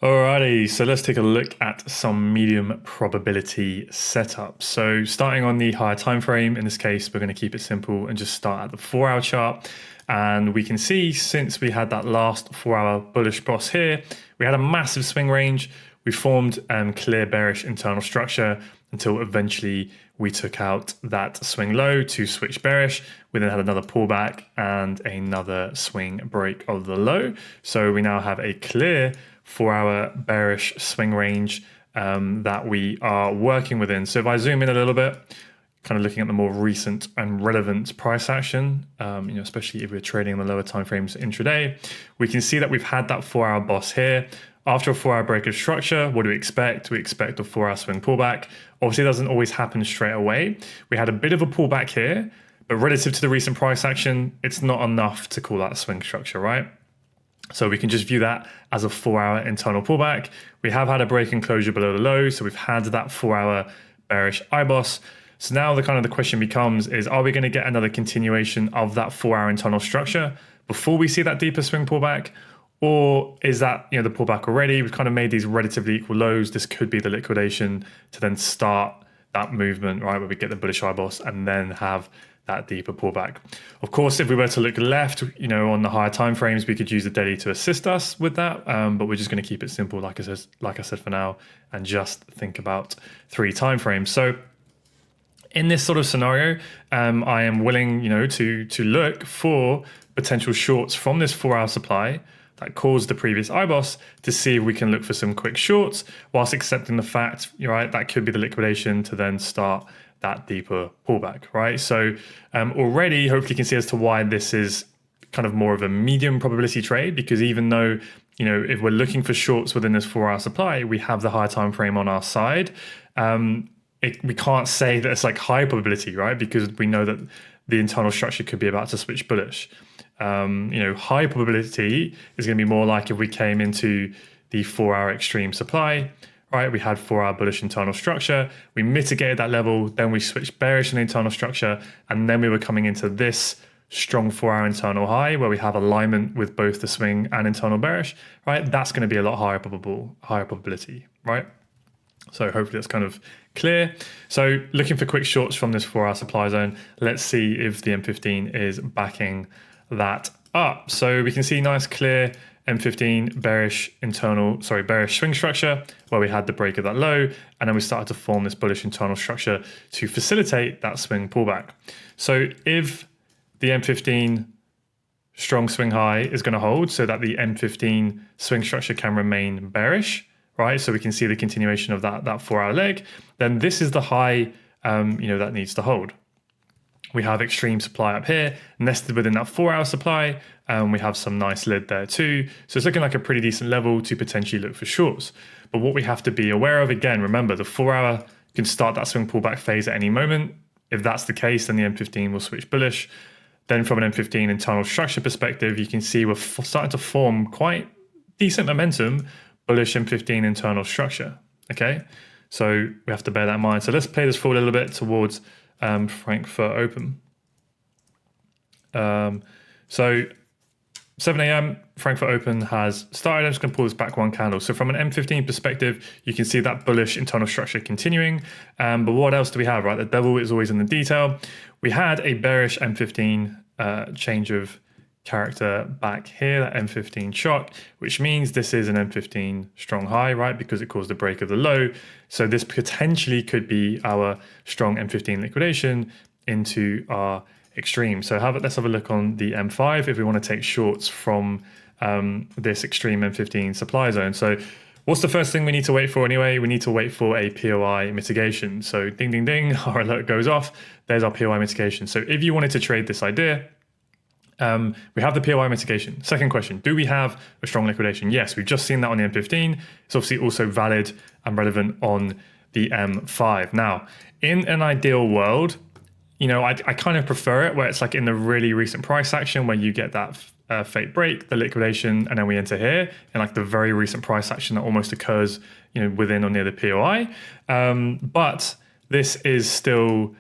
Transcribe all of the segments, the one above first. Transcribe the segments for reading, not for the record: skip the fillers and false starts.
Alrighty, so let's take a look at some medium probability setups. So starting on the higher time frame, in this case, we're going to keep it simple and just start at the 4-hour chart. And we can see since we had that last 4-hour bullish boss here, we had a massive swing range. We formed clear bearish internal structure until eventually we took out that swing low to switch bearish. We then had another pullback and another swing break of the low. So we now have a clear 4-hour bearish swing range that we are working within. So if I zoom in a little bit, kind of looking at the more recent and relevant price action, especially if we're trading in the lower time frames intraday, we can see that we've had that 4-hour boss here. After a 4-hour break of structure, what do we expect? We expect a 4-hour swing pullback. Obviously, it doesn't always happen straight away. We had a bit of a pullback here, but relative to the recent price action, it's not enough to call that a swing structure, right? So we can just view that as a 4-hour internal pullback. We have had a break and closure below the low, so we've had that 4-hour bearish IBOS. So now the question becomes is, are we going to get another continuation of that 4-hour internal structure before we see that deeper swing pullback? Or is that the pullback already? We've kind of made these relatively equal lows. This could be the liquidation to then start that movement, right, where we get the bullish IBOS and then have that deeper pullback. Of course, if we were to look left, on the higher time frames, we could use the daily to assist us with that. But we're just going to keep it simple, like I said for now, and just think about 3 time frames. So in this sort of scenario, I am willing, to look for potential shorts from this 4-hour supply that caused the previous IBOS to see if we can look for some quick shorts whilst accepting the fact, right, that could be the liquidation to then start that deeper pullback, right? So already, hopefully you can see as to why this is kind of more of a medium probability trade, because even though, if we're looking for shorts within this 4-hour supply, we have the higher time frame on our side. We can't say that it's like high probability, right? Because we know that the internal structure could be about to switch bullish. High probability is going to be more like if we came into the 4-hour extreme supply, right? We had 4-hour bullish internal structure, we mitigated that level, then we switched bearish in the internal structure, and then we were coming into this strong 4-hour internal high where we have alignment with both the swing and internal bearish, right? That's going to be a lot higher probability, right? So hopefully that's kind of clear. So looking for quick shorts from this 4-hour supply zone, let's see if the M15 is backing that up. So we can see nice clear M15 bearish swing structure where we had the break of that low, and then we started to form this bullish internal structure to facilitate that swing pullback. So if the M15 strong swing high is going to hold so that the M15 swing structure can remain bearish, right? So we can see the continuation of that 4-hour leg, then this is the high that needs to hold. We have extreme supply up here, nested within that 4-hour supply, and we have some nice lid there too. So it's looking like a pretty decent level to potentially look for shorts. But what we have to be aware of, again, remember the 4-hour can start that swing pullback phase at any moment. If that's the case, then the M15 will switch bullish. Then from an M15 internal structure perspective, you can see we're starting to form quite decent momentum, bullish M15 internal structure, okay? So we have to bear that in mind. So let's play this forward a little bit towards Frankfurt Open. So 7 a.m. Frankfurt Open has started. I'm just going to pull this back one candle. So from an M15 perspective, you can see that bullish internal structure continuing. But what else do we have, right? The devil is always in the detail. We had a bearish M15 change of character back here, that M15 shock, which means this is an M15 strong high, right? Because it caused the break of the low. So this potentially could be our strong M15 liquidation into our extreme. So let's have a look on the M5 if we want to take shorts from this extreme M15 supply zone. So what's the first thing we need to wait for anyway? We need to wait for a POI mitigation. So ding, ding, ding, our alert goes off. There's our POI mitigation. So if you wanted to trade this idea, we have the POI mitigation. Second question, do we have a strong liquidation? Yes, we've just seen that on the M15. It's obviously also valid and relevant on the M5. Now, in an ideal world, I kind of prefer it where it's like in the really recent price action where you get that fake break, the liquidation, and then we enter here, and like the very recent price action that almost occurs, within or near the POI. But this is still,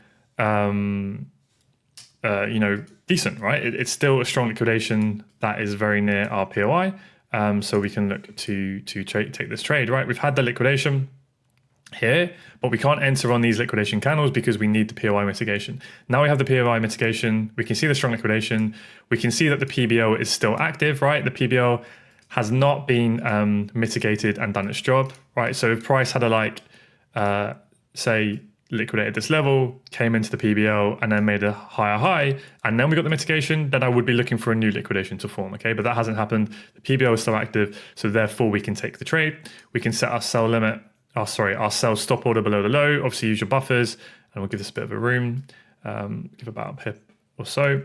decent, right? It's still a strong liquidation that is very near our POI. So we can look to take this trade, right? We've had the liquidation here, but we can't enter on these liquidation candles because we need the POI mitigation. Now we have the POI mitigation. We can see the strong liquidation. We can see that the PBL is still active, right? The PBL has not been mitigated and done its job, right? So if price had say liquidated this level, came into the PBL and then made a higher high, and then we got the mitigation, then I would be looking for a new liquidation to form, okay? But that hasn't happened. The PBL is still active, so therefore we can take the trade. We can set our sell limit, our sell stop order below the low, obviously use your buffers, and we'll give this a bit of a room, give about a pip or so.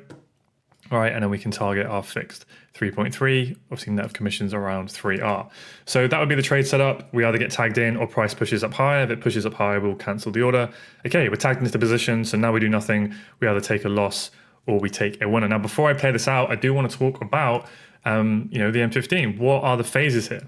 All right, and then we can target our fixed 3.3, obviously net of commissions around 3R. So that would be the trade setup. We either get tagged in or price pushes up higher. If it pushes up higher, we'll cancel the order. Okay, we're tagged into the position, so now we do nothing. We either take a loss or we take a winner. Now, before I play this out, I do want to talk about the M15. What are the phases here?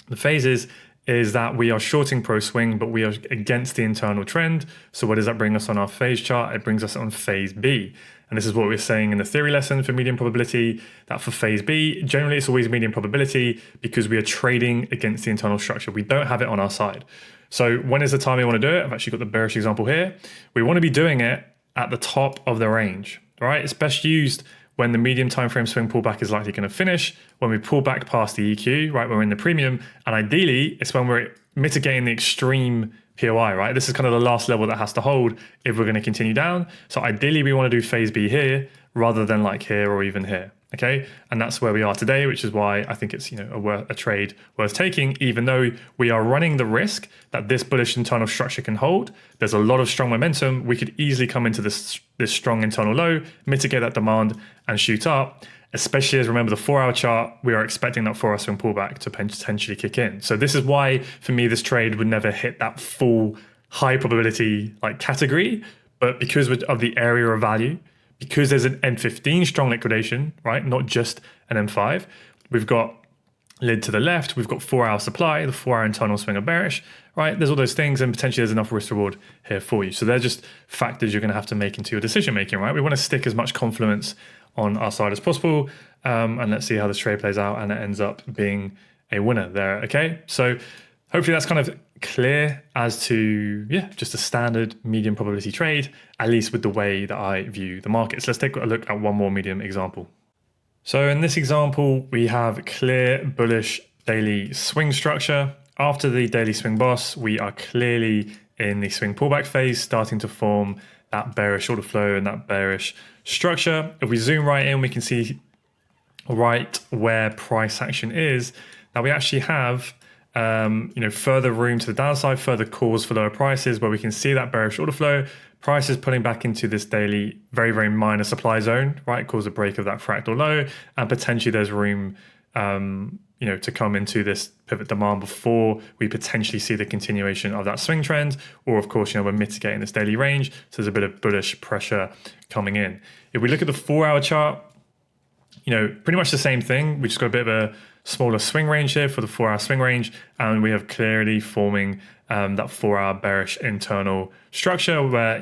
The phases is that we are shorting pro swing, but we are against the internal trend. So what does that bring us on our phase chart? It brings us on phase B. And this is what we're saying in the theory lesson for medium probability, that for phase B, generally it's always medium probability because we are trading against the internal structure. We don't have it on our side. So when is the time we want to do it? I've actually got the bearish example here. We want to be doing it at the top of the range, right? It's best used when the medium time frame swing pullback is likely going to finish, when we pull back past the EQ, right, when we're in the premium, and ideally it's when we're mitigating the extreme POI, right? This is kind of the last level that has to hold if we're going to continue down. So ideally we want to do phase B here rather than like here or even here, okay? And that's where we are today, which is why I think it's a trade worth taking, even though we are running the risk that this bullish internal structure can hold. There's a lot of strong momentum. We could easily come into this strong internal low, mitigate that demand and shoot up, especially as, remember, the 4-hour chart, we are expecting that 4-hour swing pullback to potentially kick in. So this is why, for me, this trade would never hit that full high probability category, but because of the area of value, because there's an M15 strong liquidation, right, not just an M5, we've got lid to the left, we've got 4-hour supply, the 4-hour internal swing are bearish, right? There's all those things, and potentially there's enough risk reward here for you. So they're just factors you're going to have to make into your decision making, right? We want to stick as much confluence on our side as possible, and let's see how this trade plays out, and it ends up being a winner there. Okay, so hopefully that's kind of clear as to just a standard medium probability trade, at least with the way that I view the markets. Let's take a look at one more medium example. So in this example, we have clear bullish daily swing structure. After the daily swing boss, we are clearly in the swing pullback phase, starting to form that bearish order flow and that bearish structure. If we zoom right in, we can see right where price action is. Now we actually have further room to the downside, further cause for lower prices, where we can see that bearish order flow. Price is pulling back into this daily very, very minor supply zone, right? Cause a break of that fractal low, and potentially there's room to come into this pivot demand before we potentially see the continuation of that swing trend, or of course, we're mitigating this daily range, so there's a bit of bullish pressure coming in. If we look at the 4-hour chart, pretty much the same thing. We just got a bit of a smaller swing range here for the 4-hour swing range, and we have clearly forming that 4-hour bearish internal structure where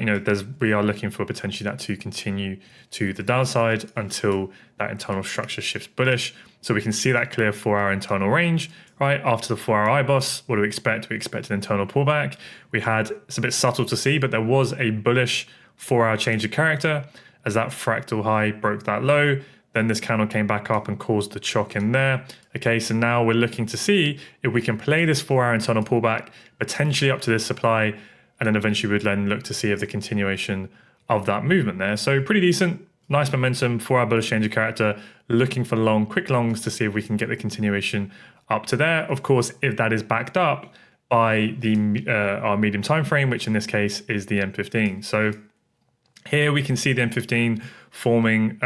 we are looking for potentially that to continue to the downside until that internal structure shifts bullish. So we can see that clear 4-hour internal range, right? After the 4-hour IBOS, what do we expect? We expect an internal pullback. It's a bit subtle to see, but there was a bullish 4-hour change of character as that fractal high broke that low. Then this candle came back up and caused the chock in there. Okay, so now we're looking to see if we can play this 4-hour internal pullback, potentially up to this supply, and then eventually we'd then look to see if the continuation of that movement there. So pretty decent, nice momentum, 4-hour bullish change of character, looking for quick longs to see if we can get the continuation up to there. Of course, if that is backed up by our medium time frame, which in this case is the M15. So here we can see the M15 forming,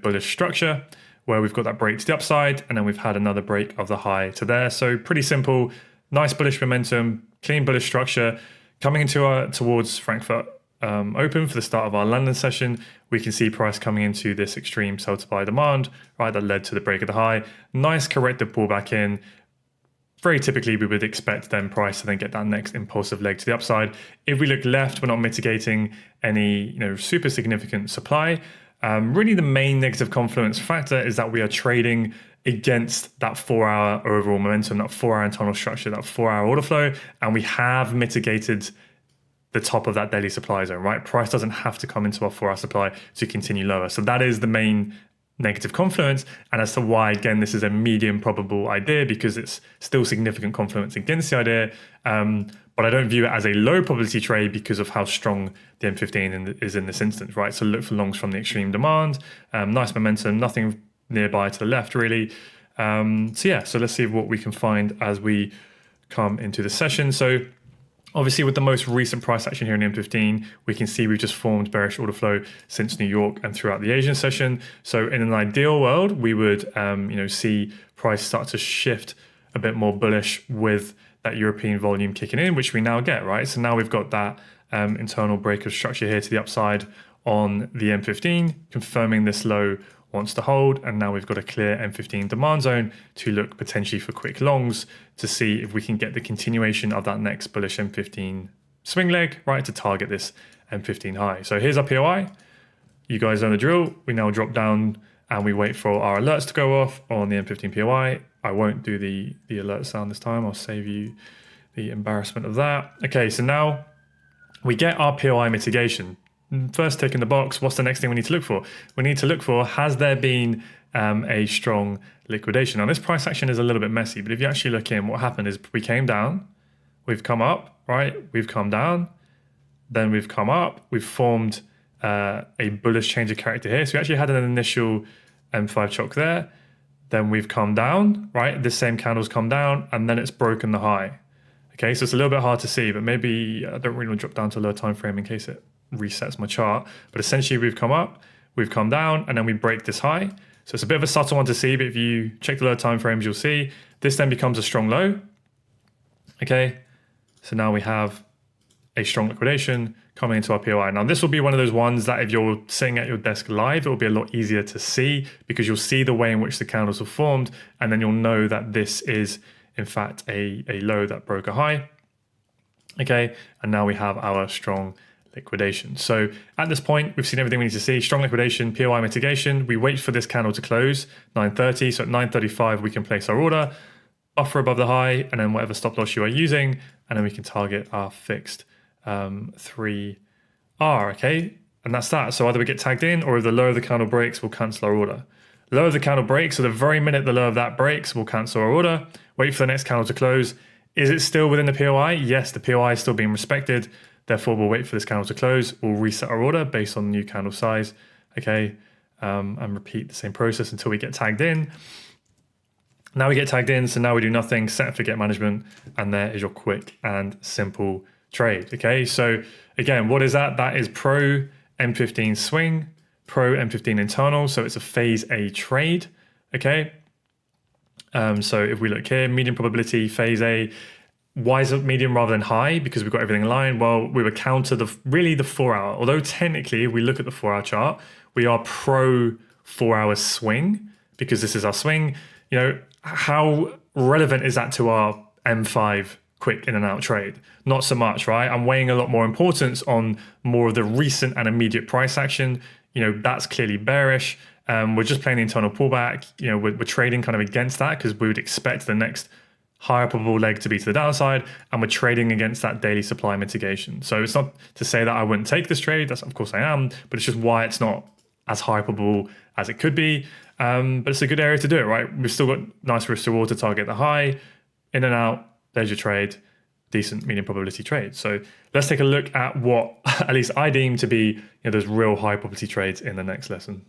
bullish structure where we've got that break to the upside, and then we've had another break of the high to there. So pretty simple, nice bullish momentum, clean bullish structure coming into towards Frankfurt open for the start of our London session. We can see price coming into this extreme sell to buy demand, right? That led to the break of the high. Nice corrective pullback in. Very typically, we would expect then price to then get that next impulsive leg to the upside. If we look left, we're not mitigating any super significant supply. Really, the main negative confluence factor is that we are trading against that 4-hour overall momentum, that 4-hour internal structure, that 4-hour order flow, and we have mitigated the top of that daily supply zone, right? Price doesn't have to come into our 4-hour supply to continue lower. So that is the main negative confluence. And as to why, again, this is a medium probable idea, because it's still significant confluence against the idea. But I don't view it as a low probability trade because of how strong the M15 is in this instance, right? So look for longs from the extreme demand, nice momentum, nothing nearby to the left really. So let's see what we can find as we come into the session. So obviously, with the most recent price action here in the M15, we can see we've just formed bearish order flow since New York and throughout the Asian session. So in an ideal world, we would see price start to shift a bit more bullish with that European volume kicking in, which we now get, right? So now we've got that internal break of structure here to the upside on the M15, confirming this low wants to hold, and now we've got a clear M15 demand zone to look potentially for quick longs to see if we can get the continuation of that next bullish M15 swing leg, right, to target this M15 high. So here's our POI. You guys know the drill. We now drop down and we wait for our alerts to go off on the M15 POI. I won't do the alert sound this time. I'll save you the embarrassment of that. Okay, so now we get our POI mitigation. First tick in the box, what's the next thing we need to look for? We need to look for, has there been a strong liquidation? Now this price action is a little bit messy, but if you actually look in, what happened is we came down, we've come up, right? We've come down, then we've come up, we've formed a bullish change of character here. So we actually had an initial M5 choke there, then we've come down, right? This same candle's come down, and then it's broken the high. Okay, so it's a little bit hard to see, but maybe I don't really want to drop down to a lower time frame in case it resets my chart. But essentially we've come up, we've come down, and then we break this high. So it's a bit of a subtle one to see, but if you check the lower time frames, you'll see this then becomes a strong low. Okay, so now we have a strong liquidation coming into our POI. Now this will be one of those ones that if you're sitting at your desk live, it will be a lot easier to see because you'll see the way in which the candles have formed, and then you'll know that this is in fact a low that broke a high. Okay, and now we have our strong liquidation. So at this point, we've seen everything we need to see. Strong liquidation, POI mitigation. We wait for this candle to close, 9:30. So at 9:35, we can place our order, buffer above the high, and then whatever stop loss you are using, and then we can target our fixed 3R, okay? And that's that. So either we get tagged in, or if the low of the candle breaks, we'll cancel our order. Low of the candle breaks, so the very minute the low of that breaks, we'll cancel our order, wait for the next candle to close. Is it still within the POI? Yes, the POI is still being respected. Therefore, we'll wait for this candle to close. We'll reset our order based on the new candle size, okay? And repeat the same process until we get tagged in. Now we get tagged in, so now we do nothing, set and forget management, and there is your quick and simple trade, okay? So again, what is that? That is pro M15 swing, pro M15 internal, so it's a phase A trade, okay? So if we look here, medium probability, phase A. Why is it medium rather than high? Because we've got everything in line. Well, we would counter the 4-hour. Although technically, if we look at the 4-hour chart, we are pro 4-hour swing because this is our swing. You know, how relevant is that to our M5 quick in and out trade? Not so much, right? I'm weighing a lot more importance on more of the recent and immediate price action. You know, that's clearly bearish. We're just playing the internal pullback. You know, we're trading kind of against that because we would expect the next higher probable leg to be to the downside, and we're trading against that daily supply mitigation. So it's not to say that I wouldn't take this trade. That's, of course I am, but it's just why it's not as high probable as it could be. But it's a good area to do it, right? We've still got nice risk to reward to target the high, in and out, there's your trade, decent medium probability trade. So let's take a look at what at least I deem to be, you know, those real high probability trades in the next lesson.